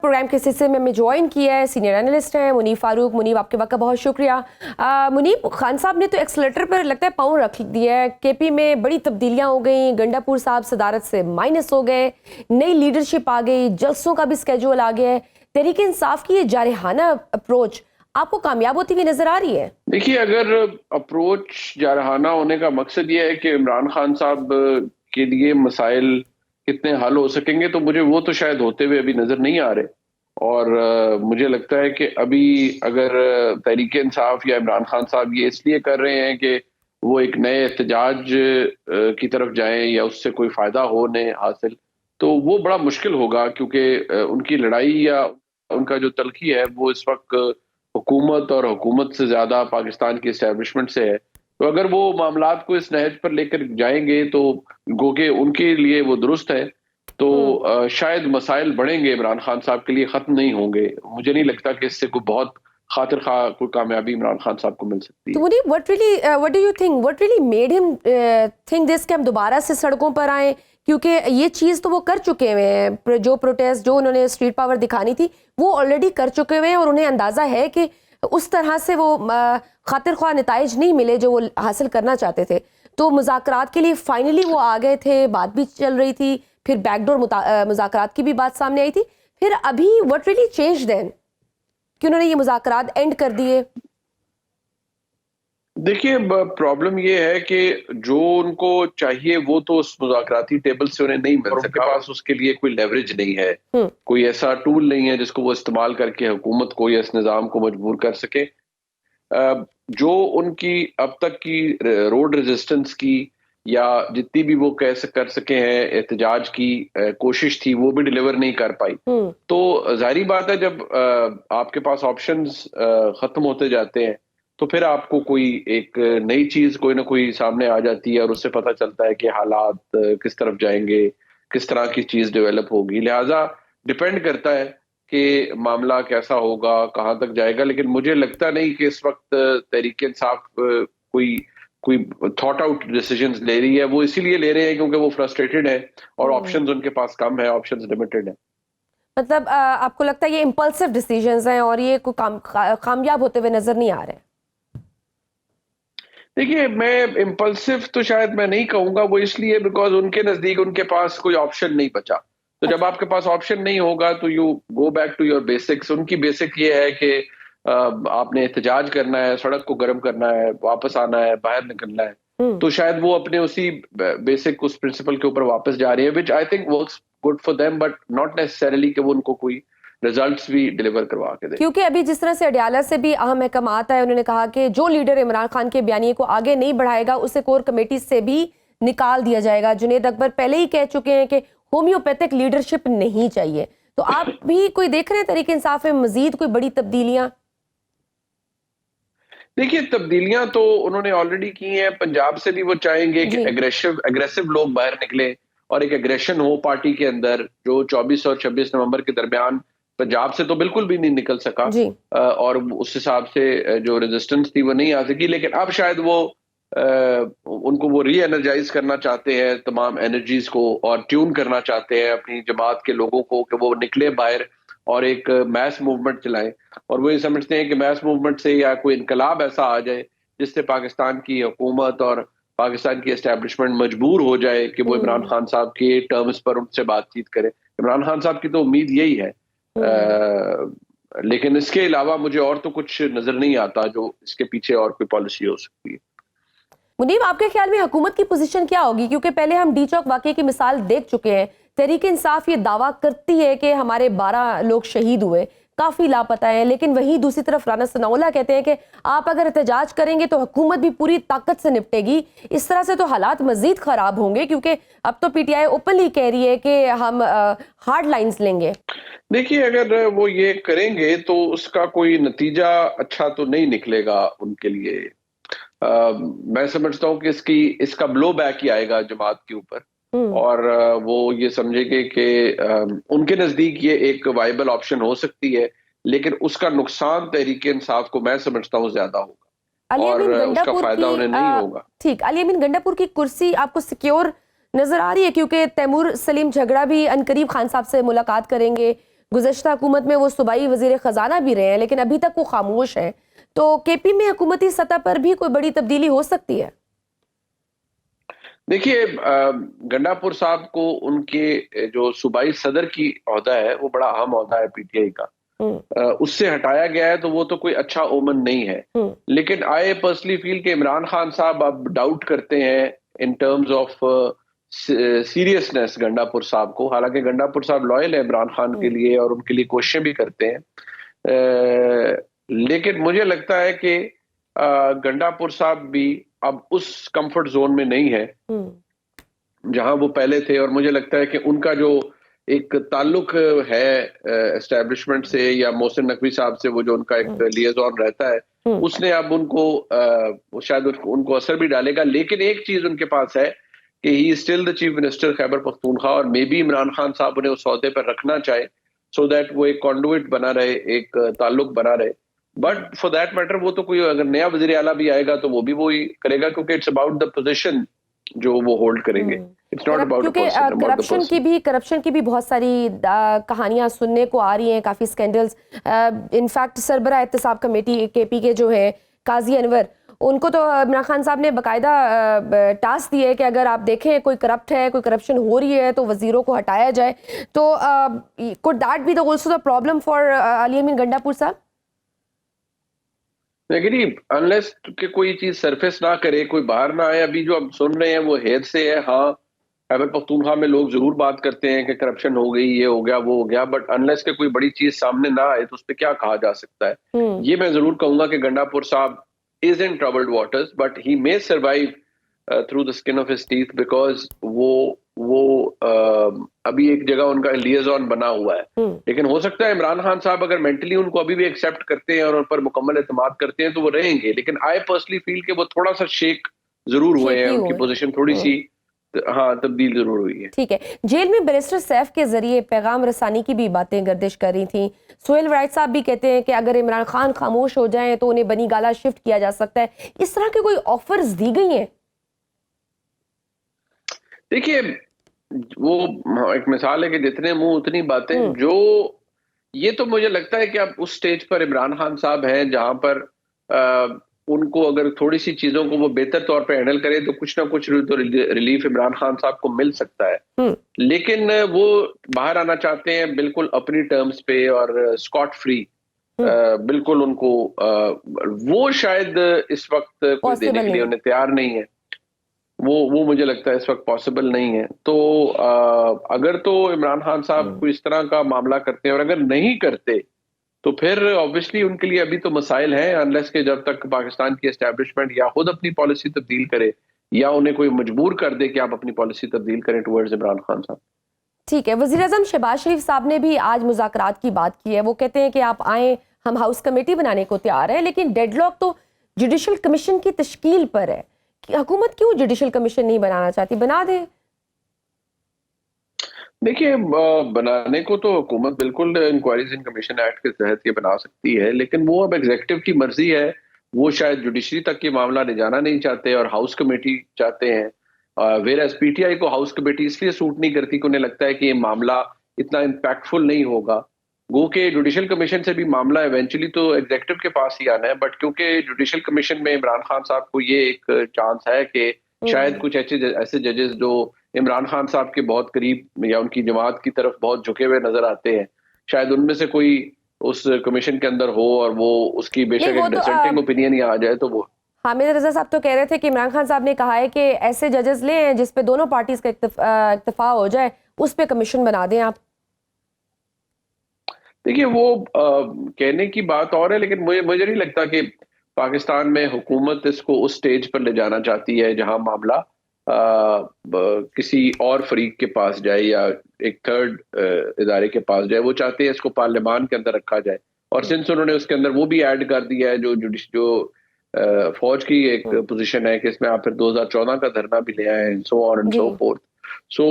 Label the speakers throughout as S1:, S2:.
S1: Programme के सिलसिले में हमें ज्वाइन किया है, सीनियर एनालिस्ट हैं मुनीब फारूक। मुनीब, आपके वक्त का बहुत शुक्रिया। मुनीब, खान साहब ने तो एक्सलेटर पर लगता है पाँव रख दिया है। केपी में बड़ी तब्दीलियां हो गई, गंडापुर साहब सदारत से माइनस हो गए, नई लीडरशिप आ गई, जलसों का भी स्केड्यूल आ गया है। तहरीक इंसाफ की ये जारहाना अप्रोच आपको कामयाब होती हुई नजर आ रही है?
S2: देखिए, अगर अप्रोच जारहाना होने का मकसद ये है कि इमरान खान साहब के लिए मसाइल कितने हल हो सकेंगे, तो मुझे वो तो शायद होते हुए अभी नजर नहीं आ रहे। और मुझे लगता है कि अभी अगर तहरीक इंसाफ या इमरान खान साहब ये इसलिए कर रहे हैं कि वो एक नए एहतजाज की तरफ जाएं या उससे कोई फायदा हो उन्हें हासिल, तो वो बड़ा मुश्किल होगा, क्योंकि उनकी लड़ाई या उनका जो तलखी है वो इस वक्त हुकूमत और हुकूमत से ज्यादा पाकिस्तान की एस्टेब्लिशमेंट से है। तो अगर वो मामलात को इस नहज पर लेकर जाएंगे तो गोगे उनके लिए वो दुरुस्त है, तो शायद मसाइल बढ़ेंगे, इमरान खान साहब के लिए खत्म नहीं होंगे। मुझे नहीं लगता कि इससे कोई बहुत खातिर खा कोई कामयाबी इमरान खान साहब को मिल सकती है।
S1: तो Munib, what do you think, what really made him think this कि हम दोबारा से सड़कों पर आए? क्योंकि ये चीज़ तो वो कर चुके हुए हैं, जो प्रोटेस्ट, जो उन्होंने स्ट्रीट पावर दिखानी थी वो ऑलरेडी कर चुके हुए हैं, और उन्हें अंदाज़ा है कि उस तरह से वो खातिर ख्वाह नताइज नहीं मिले जो वो हासिल करना चाहते थे। तो मुज़ाकरात के लिए फाइनली वो आ गए थे, बात भी चल रही थी, फिर बैकडोर मुज़ाकरात की भी बात सामने आई थी, फिर अभी व्हाट रियली चेंज देन कि उन्होंने ये मुज़ाकरात एंड कर दिए?
S2: देखिए, प्रॉब्लम ये है कि जो उनको चाहिए वो तो उस मुज़ाकराती टेबल से उन्हें नहीं मिल सका। पास उसके लिए कोई लेवरेज नहीं है, कोई ऐसा टूल नहीं है जिसको वो इस्तेमाल करके हुकूमत को या इस निज़ाम को मजबूर कर सके। जो उनकी अब तक की रोड रेजिस्टेंस की या जितनी भी वो कर सके हैं एहतजाज की कोशिश थी, वो भी डिलीवर नहीं कर पाई। तो जाहिर बात है, जब आपके पास ऑप्शंस खत्म होते जाते हैं तो फिर आपको कोई एक नई चीज कोई ना कोई सामने आ जाती है और उससे पता चलता है कि हालात किस तरफ जाएंगे, किस तरह की चीज डेवलप होगी। लिहाजा डिपेंड करता है कि मामला कैसा होगा, कहाँ तक जाएगा। लेकिन मुझे लगता नहीं कि इस वक्त तहरीक इंसाफ कोई कोई थॉट आउट डिसीजंस ले रही है। वो इसीलिए ले रहे हैं क्योंकि वो फ्रस्ट्रेटेड है और ऑप्शंस उनके पास कम है, ऑप्शंस लिमिटेड है।
S1: मतलब आपको लगता है ये इम्पल्सिव डिसीजंस हैं और ये कोई कामयाब होते हुए नजर नहीं आ रहे?
S2: देखिए, मैं इम्पल्सिव तो शायद मैं नहीं कहूंगा, वो इसलिए बिकॉज उनके नजदीक उनके पास कोई ऑप्शन नहीं बचा। तो जब आपके पास ऑप्शन नहीं होगा तो you go back to your basics. उनकी बेसिक ये है कि आपने एहतजाज करना है, सड़क को गर्म करना है, वापस आना है, बाहर निकलना है। तो शायद वो अपने उसी बेसिक उस प्रिंसिपल के ऊपर वापस जा रही है, which I think works good for them, but not necessarily कि वो उनको कोई रिजल्ट्स भी डिलीवर करवा के दे।
S1: क्योंकि अभी जिस तरह से अडयाला से भी अहम अहकामात है, उन्होंने कहा कि जो लीडर इमरान खान के बयानिए को आगे नहीं बढ़ाएगा उसे कोर कमेटी से भी निकाल दिया जाएगा। जुनेद अकबर पहले ही कह चुके हैं कि होम्योपैथिक लीडरशिप नहीं चाहिए। तो आप भी कोई देख रहे हैं तहरीक इंसाफ में मजीद कोई बड़ी तब्दीलियां?
S2: देखिए, तब्दीलियां तो उन्होंने ऑलरेडी की हैं। पंजाब से भी वो चाहेंगे कि एग्रेसिव लोग बाहर निकले और एक एग्रेशन हो पार्टी के अंदर, जो 24 और 26 नवंबर के दरमियान पंजाब से तो बिल्कुल भी नहीं निकल सका। और उस हिसाब से जो रेजिस्टेंस थी वो नहीं आ सकी। लेकिन अब शायद वो उनको वो री एनर्जाइज करना चाहते हैं, तमाम एनर्जीज को, और ट्यून करना चाहते हैं अपनी जमात के लोगों को कि वो निकले बाहर और एक मैस मूवमेंट चलाएं। और वो ये समझते हैं कि मैस मूवमेंट से या कोई इनकलाब ऐसा आ जाए जिससे पाकिस्तान की हुकूमत और पाकिस्तान की एस्टेब्लिशमेंट मजबूर हो जाए कि वो इमरान खान साहब के टर्म्स पर उनसे बातचीत करे। इमरान खान साहब की तो उम्मीद यही है। लेकिन इसके अलावा मुझे और तो कुछ नजर नहीं आता जो इसके पीछे और कोई पॉलिसी हो सकती है।
S1: मुनीब, आपके ख्याल में हुकूमत की पोजीशन क्या होगी? क्योंकि पहले हम डी चौक वाकये की मिसाल देख चुके हैं। तहरीक इंसाफ ये दावा करती है कि हमारे 12 लोग शहीद हुए, काफी लापता है, लेकिन वहीं दूसरी तरफ राना सनाउल्लाह कहते हैं कि आप अगर एहतजाज करेंगे तो हुकूमत भी पूरी ताकत से निपटेगी। इस तरह से तो हालात मजीद खराब होंगे, क्योंकि अब तो पीटीआई ओपनली कह रही है कि हम हार्ड लाइंस लेंगे।
S2: देखिए, अगर वो ये करेंगे तो उसका कोई नतीजा अच्छा तो नहीं निकलेगा उनके लिए। मैं समझता हूँ कि इसका ब्लो बैक ही आएगा जमात के ऊपर, और वो ये समझेंगे कि उनके नजदीक ये एक वाइबल ऑप्शन हो सकती है, लेकिन उसका नुकसान तहरीक इंसाफ को मैं समझता हूँ ज्यादा होगा और उसका फायदा उन्हें नहीं होगा।
S1: ठीक, अली अमीन गंडापुर की कुर्सी आपको सिक्योर नजर आ रही है? क्योंकि तैमूर सलीम झगड़ा भी अनकरीब खान साहब से मुलाकात करेंगे, गुज़श्ता हुकूमत में वो सूबाई वज़ीर ख़जाना भी रहे हैं, लेकिन अभी तक वो खामोश हैं। तो केपी में हुकूमती सतह पर भी कोई बड़ी तब्दीली हो सकती है?
S2: देखिए, गंडापुर साहब को उनके जो सूबाई सदर की ओहदा है वो बड़ा अहम ओहदा है पीटीआई का, उससे हटाया गया है, तो वो तो कोई अच्छा ओमन नहीं है। लेकिन आई पर्सनली फील कि इमरान खान साहब अब डाउट करते हैं in terms of seriousness Gandapur साहब को। हालांकि गंडापुर साहब लॉयल है इमरान खान के लिए और उनके लिए कोशिशें भी करते हैं, लेकिन मुझे लगता है कि गंडापुर साहब भी अब उस कंफर्ट जोन में नहीं है जहां वो पहले थे। और मुझे लगता है कि उनका जो एक ताल्लुक है एस्टेब्लिशमेंट से या मोहसिन नकवी साहब से, वो जो उनका एक लिएजॉन रहता है, उसने अब उनको शायद उनको असर भी डालेगा। लेकिन एक चीज उनके पास है कि he still the chief minister Khyber Pakhtunkhwa, और मे बी इमरान खान साहब उन्हें उस सौदे पर रखना चाहे सो दैट वो एक कॉन्डुइट बना रहे, एक ताल्लुक बना रहे। बट फॉर दैट मैटर वो तो कोई अगर नया वजीर आला भी आएगा तो वो भी वही करेगा, क्योंकि इट्स अबाउट द पोजीशन जो वो होल्ड करेंगे, it's not about the person.
S1: Corruption की भी बहुत सारी कहानियां सुनने को आ रही हैं, काफी स्कैंडल्स। इनफैक्ट सरबरा एहतसाब कमेटी केपी के जो है काजी अनवर, उनको तो इमरान खान साहब ने बाकायदा टास्क दिए कि अगर आप देखें कोई करप्ट है, कोई करप्शन हो रही है, तो वजीरों को हटाया जाए। तो could that be also the problem for Ali Amin Gandapur sahab?
S2: लेकिन अनलेस कि कोई चीज सरफेस ना करे, कोई बाहर ना आए, अभी जो हम सुन रहे हैं वो हेर से है। हाँ, खैबर पख्तूनख्वा में लोग जरूर बात करते हैं कि करप्शन हो गई, ये हो गया, वो हो गया, बट अनलेस के कोई बड़ी चीज सामने ना आए तो उस पर क्या कहा जा सकता है। ये मैं जरूर कहूंगा कि गंडापुर साहब is in troubled waters, but he may survive through the skin of his teeth, because वो अभी एक जगह उनका लिएजॉन बना हुआ है। लेकिन हो सकता है इमरान खान साहब अगर मेंटली उनको अभी भी एक्सेप्ट करते हैं और उन पर मुकम्मल एतमाद करते हैं तो वो रहेंगे। लेकिन आई पर्सनली फील कि वो थोड़ा सा शेक जरूर हुए हैं, उनकी पोजीशन थोड़ी सी तब्दील जरूर हुई है।
S1: ठीक है। जेल में बैरिस्टर सैफ के जरिए पैगाम रसानी की भी बातें गर्दिश कर रही थी। सोहेल वराइट साहब भी कहते हैं कि अगर इमरान खान खामोश हो जाएं तो उन्हें बनी गाला शिफ्ट किया जा सकता है। इस तरह की कोई ऑफर्स दी गई हैं?
S2: देखिए, वो एक मिसाल है कि जितने मुंह उतनी बातें। जो ये तो मुझे लगता है कि अब उस स्टेज पर इमरान खान साहब हैं जहां पर उनको अगर थोड़ी सी चीजों को वो बेहतर तौर पे हैंडल करे तो कुछ ना कुछ तो रिलीफ इमरान खान साहब को मिल सकता है। लेकिन वो बाहर आना चाहते हैं बिल्कुल अपनी टर्म्स पे और स्कॉट फ्री। बिल्कुल उनको वो शायद इस वक्त कोई देने के लिए उन्हें तैयार नहीं है। वो मुझे लगता है इस वक्त पॉसिबल नहीं है। तो अगर तो इमरान खान साहब को इस तरह का मामला करते हैं, और अगर नहीं करते तो फिर ऑब्वियसली उनके लिए अभी तो मसाइल हैं, अनलेस के जब तक पाकिस्तान की एस्टैब्लिशमेंट या खुद अपनी पॉलिसी तब्दील करे या उन्हें कोई मजबूर कर दे कि आप अपनी पॉलिसी तब्दील करें टुवर्ड्स इमरान खान साहब।
S1: ठीक है। वज़ीर आज़म शहबाज शरीफ साहब ने भी आज मुज़ाकरात की बात की है। वो कहते हैं कि आप आए, हम हाउस कमेटी बनाने को तैयार है, लेकिन डेडलॉक तो जुडिशल कमीशन की तश्कील पर है। हुकूमत क्यों जुडिशल कमीशन नहीं बनाना चाहती? बना दे।
S2: देखिए, बनाने को तो हुकूमत बिल्कुल इंक्वायरीज इन कमीशन एक्ट के तहत ये बना सकती है, लेकिन वो अब एग्जीक्यूटिव की मर्जी है। वो शायद जुडिशरी तक ये मामला ले जाना नहीं चाहते और हाउस कमेटी चाहते हैं। वेयरएज़ पीटीआई को हाउस कमेटी इसलिए सूट नहीं करती कि उन्हें लगता है कि ये मामला इतना इम्पैक्टफुल नहीं होगा। गो के जुडिशल कमीशन से भी मामला इवेंचुअली तो एग्जीक्यूटिव के पास ही आना है, बट क्योंकि जुडिशल कमीशन में इमरान खान साहब को ये एक चांस है कि शायद कुछ ऐसे जजेस जो इमरान खान साहब के बहुत करीब या उनकी जमात की तरफ बहुत झुके हुए नजर आते हैं, शायद उनमें से कोई उस कमीशन के अंदर हो और वो उसकी बेशक एक डिसेंटिंग ओपिनियन ही आ जाए तो वो।
S1: हामिद रजा साहब तो कह रहे थे कि इमरान खान साहब ने कहा है कि ऐसे जजेस लें जिस पे दोनों पार्टीज का इत्तेफाक हो जाए, उस पे कमीशन बना दें आप।
S2: देखिए, वो कहने की बात और है, लेकिन मुझे नहीं लगता कि पाकिस्तान में हुकूमत इसको उस स्टेज पर ले जाना चाहती है जहां मामला किसी और फरीक के पास जाए या एक थर्ड इदारे के पास जाए। वो चाहते हैं इसको पार्लियामान के अंदर रखा जाए, और सिंस उन्होंने उसके अंदर वो भी ऐड कर दिया है जो फौज की एक पोजीशन है कि इसमें आप फिर 2014 का धरना भी ले आए, so on and so forth. सो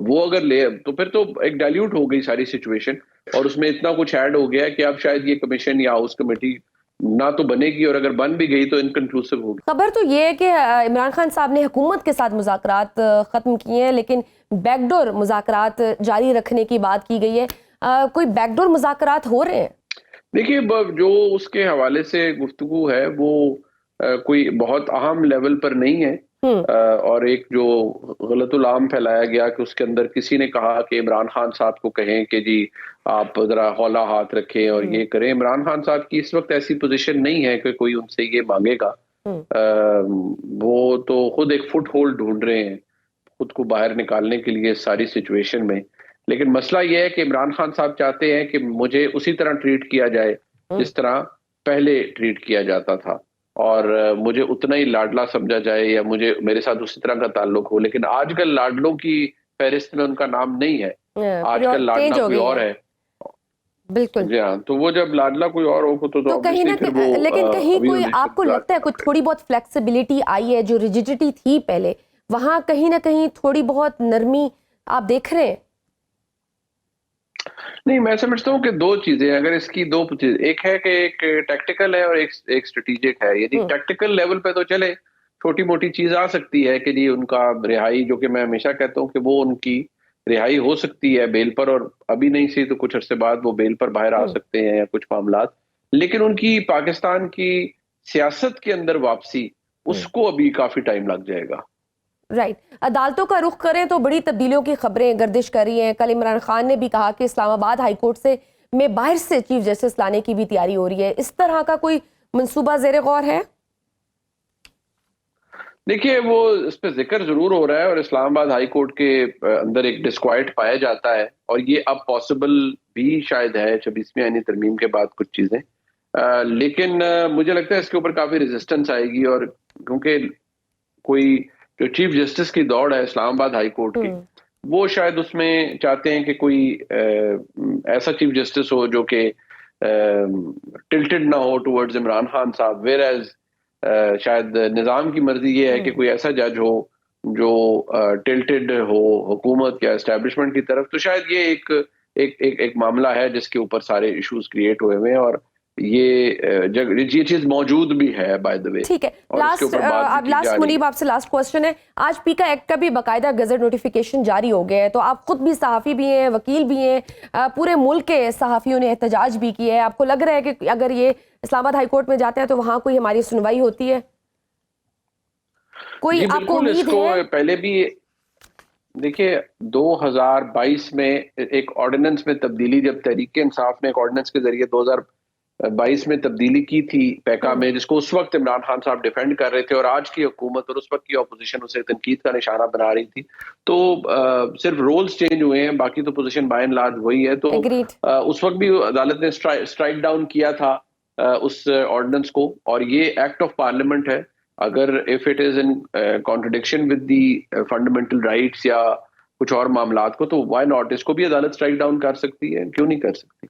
S2: वो अगर ले तो फिर तो एक डाइल्यूट हो गई सारी सिचुएशन, और उसमें इतना कुछ ऐड हो गया कि अब शायद ये कमीशन या हाउस कमेटी ना तो बनेगी, और अगर बन भी गई तो इनकंक्लूसिव होगी।
S1: खबर तो ये है कि इमरान खान साहब ने हुकूमत के साथ मुज़ाकरात खत्म किए हैं, लेकिन बैकडोर मुज़ाकरात जारी रखने की बात की गई है। कोई बैकडोर मुज़ाकरात हो रहे हैं?
S2: देखिए, जो उसके हवाले से गुफ्तगू है वो कोई बहुत अहम लेवल पर नहीं है। और एक जो गलतुल आम फैलाया गया कि उसके अंदर किसी ने कहा कि इमरान खान साहब को कहें कि जी आप जरा हौला हाथ रखें और ये करें। इमरान खान साहब की इस वक्त ऐसी पोजीशन नहीं है कि कोई उनसे ये मांगेगा। वो तो खुद एक फुट होल्ड ढूंढ रहे हैं खुद को बाहर निकालने के लिए सारी सिचुएशन में। लेकिन मसला ये है कि इमरान खान साहब चाहते हैं कि मुझे उसी तरह ट्रीट किया जाए जिस तरह पहले ट्रीट किया जाता था, और मुझे उतना ही लाडला समझा जाए या मुझे मेरे साथ उसी तरह का ताल्लुक हो। लेकिन आजकल लाडलों की फहरिस्त में उनका नाम नहीं है, आजकल लाडला कोई और है।
S1: बिल्कुल
S2: जी हाँ, तो वो जब लाडला कोई और हो तो
S1: कहीं ना कहीं, लेकिन कहीं कोई आपको लगता है कुछ थोड़ी बहुत फ्लेक्सिबिलिटी आई है? जो रिजिडिटी थी पहले, वहां कहीं ना कहीं थोड़ी बहुत नरमी आप देख रहे हैं?
S2: नहीं, मैं समझता हूँ कि दो चीजें, अगर इसकी दो चीज, एक है कि एक टैक्टिकल है और एक स्ट्रेटेजिक है। यदि टैक्टिकल लेवल पे तो चले छोटी मोटी चीज आ सकती है कि जी उनका रिहाई, जो कि मैं हमेशा कहता हूँ कि वो उनकी रिहाई हो सकती है बेल पर, और अभी नहीं सी तो कुछ अरसे बाद वो बेल पर बाहर आ सकते हैं या कुछ मामलात। लेकिन उनकी पाकिस्तान की सियासत के अंदर वापसी, उसको अभी काफी टाइम लग जाएगा।
S1: राइट। अदालतों का रुख करें तो बड़ी तब्दीलियों की खबरें गर्दिश कर रही हैं। कल इमरान खान ने भी कहा कि इस्लामाबाद हाईकोर्ट से में बाहर से चीफ जस्टिस लाने की भी तैयारी हो रही है। इस तरह का कोई मंसूबा ज़ेरे गौर है?
S2: देखिए, वो इस पे जिक्र जरूर हो रहा है और इस्लामाबाद हाई कोर्ट के अंदर एक डिस्क्वाइट पाया जाता है, और ये अब पॉसिबल भी शायद है 26वीं आईनी तरमीम के बाद कुछ चीजें। लेकिन मुझे लगता है इसके ऊपर काफी रेजिस्टेंस आएगी, और क्योंकि कोई जो चीफ जस्टिस की दौड़ है इस्लामाबाद हाई कोर्ट की, वो शायद उसमें चाहते हैं कि कोई ऐसा चीफ जस्टिस हो जो कि टिल्टेड ना हो टुवर्ड्स इमरान खान साहब, वेयर एज शायद निज़ाम की मर्जी ये है कि कोई ऐसा जज हो जो टिल्टेड हो हुकूमत या एस्टेब्लिशमेंट की तरफ। तो शायद ये एक मामला है जिसके ऊपर सारे इश्यूज क्रिएट हुए हुए हैं, और ये चीज मौजूद भी है बाय द वे।
S1: ठीक है, लास्ट मुनीब आपसे लास्ट क्वेश्चन है। आज पीका एक्ट का भी बाकायदा गजट नोटिफिकेशन जारी हो गया है, तो आप खुद भी सहाफ़ी भी हैं, वकील भी हैं, पूरे मुल्क के सहाफ़ियों ने एहतजाज भी किया है। आपको लग रहा है कि अगर ये इस्लामाबाद हाई कोर्ट में जाते हैं तो वहां कोई हमारी सुनवाई होती है? कोई आपको उम्मीद है?
S2: पहले भी देखिए 2022 में एक ऑर्डिनेंस में तब्दीली, जब तहरीक इंसाफ ने एक ऑर्डिनेंस के जरिए 2022 में तब्दीली की थी पैका में, जिसको उस वक्त इमरान खान साहब डिफेंड कर रहे थे और आज की हुकूमत और उस वक्त की अपोजिशन उसे तनकीद का निशाना बना रही थी। तो सिर्फ रोल्स चेंज हुए हैं, बाकी तो पोजीशन बाय एंड लार्ज वही है। तो उस वक्त भी अदालत ने स्ट्राइक डाउन किया था उस ऑर्डिनेंस को, और ये एक्ट ऑफ पार्लियामेंट है। अगर if it is in contradiction with the fundamental rights या कुछ और मामलात को, तो व्हाई नॉट, इसको भी अदालत स्ट्राइक डाउन कर सकती है, क्यों नहीं कर सकती।